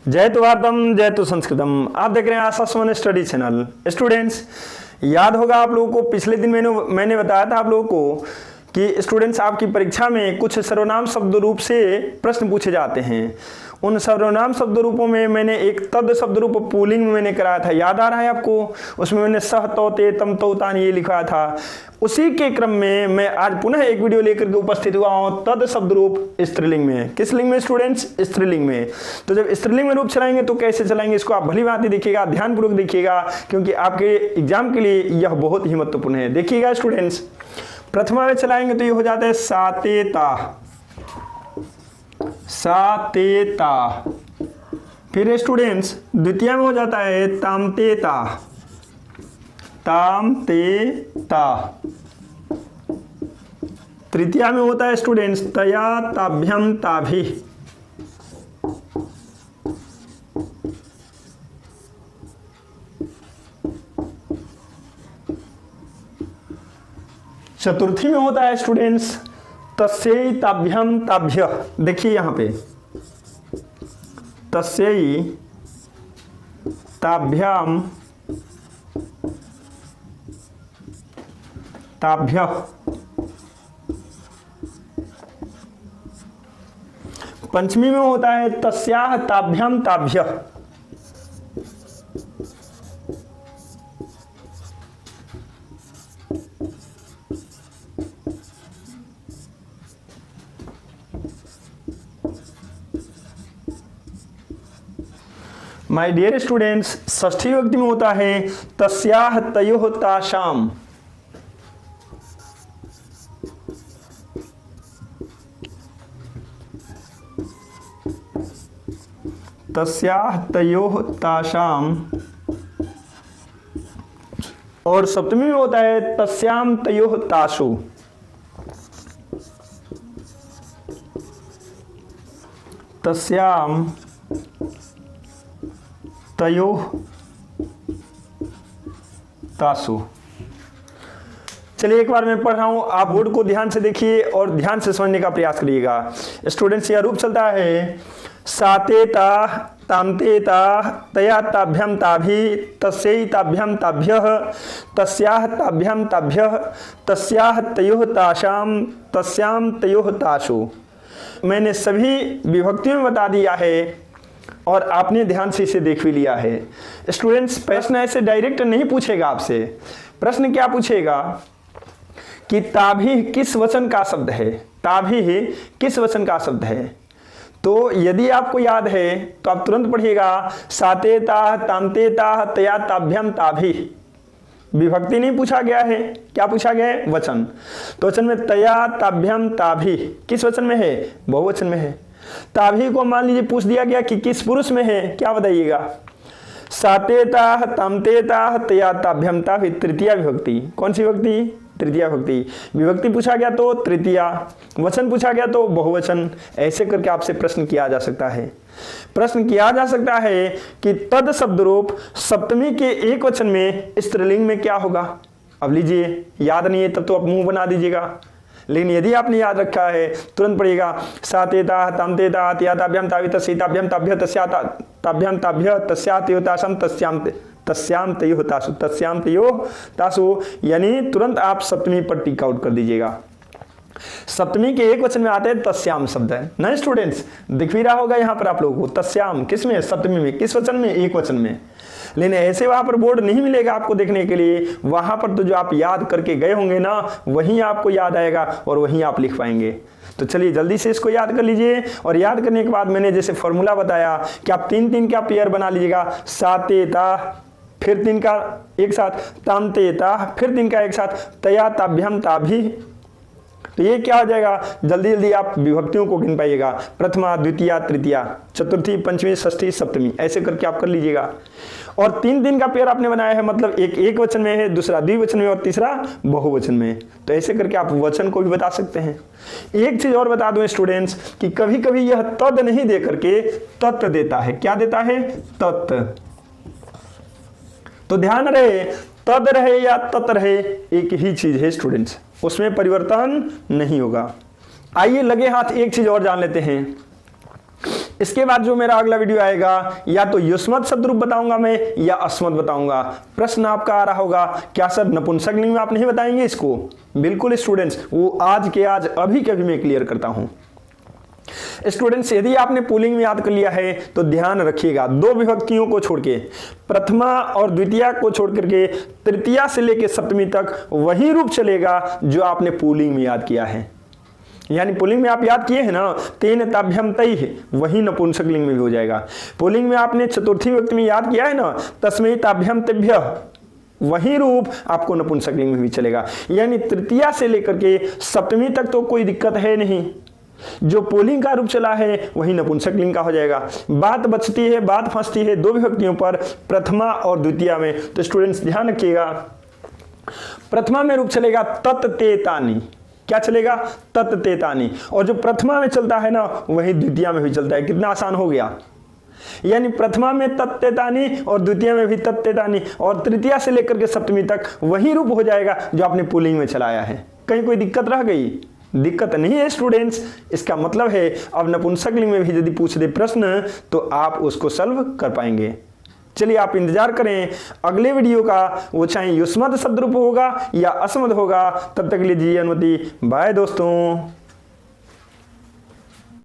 जय तो भारतम जय तो संस्कृतम। आप देख रहे हैं आशा सुमन स्टडी चैनल। स्टूडेंट्स, याद होगा आप लोगों को पिछले दिन मैंने बताया था आप लोगों को कि स्टूडेंट्स आपकी परीक्षा में कुछ सर्वनाम शब्द रूप से प्रश्न पूछे जाते हैं। उन सर्वनाम शब्द रूपों में मैंने एक तद शब्द रूप पुल्लिंग में मैंने कराया था, याद आ रहा है आपको? उसमें मैंने सह तो ते तम तो तान ये लिखा था। उसी के क्रम में मैं आज पुनः एक वीडियो लेकर के उपस्थित हुआ हूँ तद शब्द रूप स्त्रीलिंग में। किस लिंग में स्टूडेंट्स? स्त्रीलिंग में। तो जब स्त्रीलिंग में रूप चलाएंगे तो कैसे चलाएंगे इसको आप भली बात ही देखिएगा, ध्यानपूर्वक देखिएगा, क्योंकि आपके एग्जाम के लिए यह बहुत ही महत्वपूर्ण है। देखिएगा स्टूडेंट्स, प्रथमा में चलाएंगे तो ये हो जाता है सातेता, सातेता। फिर स्टूडेंट्स द्वितीय में हो जाता है तामतेता, तामतेता। तृतीया में होता है स्टूडेंट्स तया ताभ्यम ताभि। चतुर्थी में होता है स्टूडेंट्स तस्यै ताभ्यम ताभ्य। देखिए यहां पे तस्यै ताभ्याम ताभ्य। पंचमी में होता है तस्याह ताभ्याम ताभ्य। माय डियर स्टूडेंट्स, षष्ठी विभक्ति में होता है तस्याह तयोः तासाम। तस्याह तयोः तासाम। और सप्तमी में होता है तस्याम तयोः तासु। तस्याम तयोः तासु। चलिए एक बार मैं पढ़ रहा हूं, आप बोर्ड को ध्यान से देखिए और ध्यान से समझने का प्रयास करिएगा। स्टूडेंट्स, यह रूप चलता है सातेता तामतेता तया ताभ्यम ताभि तस्यै ताभ्यम ताभ्यः तस्याह ताभ्यम ताभ्यः तस्याह तयोः तासाम तस्याम तयोः तासु। मैंने सभी विभक्तियों में बता दिया है और आपने ध्यान से इसे देख भी लिया है। स्टूडेंट्स, प्रश्न ऐसे डायरेक्ट नहीं पूछेगा आपसे। प्रश्न क्या पूछेगा कि ताभि किस वचन का शब्द है, ताभि किस वचन का शब्द है। तो यदि आपको याद है तो आप तुरंत पढ़िएगा सातेता तामतेता तया ताभ्यम ताभि। विभक्ति नहीं पूछा गया है, क्या पूछा गया है? वचन। तो वचन में तया ताभ्यम ताभि किस वचन में है? बहुवचन में है। ताभि को मान लीजिए पूछ दिया गया कि किस पुरुष में है, क्या बताइएगा? सातेता तामतेता तया ताभ्यम ताभि, तृतीया विभक्ति। कौन सी विभक्ति? तृतीया विभक्ति। विभक्ति पूछा गया तो तृतीया, वचन पूछा गया तो बहुवचन। ऐसे करके आपसे प्रश्न किया जा सकता है। प्रश्न किया जा सकता है कि तद शब्द रूप सप्तमी के एक वचन में स्त्रीलिंग में क्या होगा। अब लीजिए, याद नहीं है तब तो आप मुंह बना दीजिएगा, लेकिन यदि आपने याद रखा है तुरंत पढ़िएगा सातेता तामतेता तया ताभ्यम ताभि तस्यै ताभ्यम ताभ्य तस्या ताभ्यम ताभ्य तस्या तयोः तासाम तस्याम तयोः तासु, तस्याम तयोः तासु। यानी तुरंत आप सप्तमी पर टिक आउट कर दीजिएगा। सप्तमी के एक वचन में आते हैं तस्याम शब्द है ना स्टूडेंट्स, दिख भी रहा होगा यहाँ पर आप लोगों को। तस्याम किस में? सप्तमी में। किस वचन में? एक वचन में। लेकिन ऐसे वहां पर बोर्ड नहीं मिलेगा आपको देखने के लिए। वहां पर तो जो आप याद करके गए होंगे ना, वहीं आपको याद आएगा और वहीं आप लिख पाएंगे। तो चलिए जल्दी से इसको याद कर लीजिए। और याद करने के बाद मैंने जैसे फॉर्मूला बताया कि आप तीन तीन का पेयर बना लीजिएगा। सातेता, फिर तीन का एक साथ तामतेता, फिर तीन का एक साथ तया ताभ्यम ताभि। तो ये क्या हो जाएगा? जल्दी जल्दी आप विभक्तियों को गिन पाइएगा। प्रथमा, द्वितीया, तृतीया, चतुर्थी, पंचमी, षष्ठी, सप्तमी, ऐसे करके आप कर लीजिएगा। और तीन तीन का पेयर आपने बनाया है, मतलब एक वचन में है, दूसरा द्विवचन में और तीसरा बहुवचन में। तो ऐसे करके आप वचन को भी बता सकते हैं। एक चीज और बता दूं स्टूडेंट्स कि कभी कभी यह तद नहीं दे करके तत् देता है। क्या देता है? तत्। तो ध्यान रहे, तद रहे या तत् रहे एक ही चीज है स्टूडेंट्स, उसमें परिवर्तन नहीं होगा। आइए लगे हाथ एक चीज और जान लेते हैं। इसके बाद जो मेरा अगला वीडियो आएगा या तो युष्मत शब्द रूप बताऊंगा मैं या अस्मत बताऊंगा। प्रश्न आपका आ रहा होगा क्या सर नपुंसकलिंग में आप नहीं बताएंगे इसको? बिल्कुल स्टूडेंट्स, वो आज के आज अभी के अभी मैं क्लियर करता हूं। स्टूडेंट्स, यदि आपने पुल्लिंग में याद कर लिया है तो ध्यान रखिएगा, दो विभक्तियों को छोड़ के, प्रथमा और द्वितीया को छोड़ करके तृतीया से लेकर सप्तमी तक वही रूप चलेगा जो आपने पुल्लिंग में याद किया है। यानी पुल्लिंग में आप याद किए हैं ना, तेन ताभ्यम तैः, वही नपुंसकलिंग में भी हो जाएगा। पुल्लिंग में आपने चतुर्थी विभक्ति में याद किया है ना, तस्मै ताभ्यम तेभ्यः, वही रूप आपको नपुंसकलिंग में भी चलेगा। यानी तृतीया से लेकर के सप्तमी तक तो कोई दिक्कत है नहीं, जो पुल्लिंग का रूप चला है वही नपुंसकलिंग का हो जाएगा। बात बचती है, बात फंसती है दो विभक्तियों पर, प्रथमा और द्वितीया में। तो स्टूडेंट्स ध्यान रखिएगा, प्रथमा में रूप चलेगा तत् ते तानि। क्या चलेगा? तत् ते तानि। और जो प्रथमा में चलता है ना वही द्वितीया में भी चलता है। कितना आसान हो गया। यानी प्रथमा में तत् ते तानि और द्वितीया में भी तत् ते तानि, और तृतीया से लेकर के सप्तमी तक वही रूप हो जाएगा जो आपने पुल्लिंग में चलाया है। कहीं कोई दिक्कत रह गई? दिक्कत नहीं है स्टूडेंट्स। इसका मतलब है अब नपुंसकलिंग में भी यदि पूछ दे प्रश्न तो आप उसको सॉल्व कर पाएंगे। चलिए आप इंतजार करें अगले वीडियो का, वो चाहे युष्मत शब्द रूप होगा या अस्मद होगा। तब तक लीजिए अनुमति, बाय दोस्तों।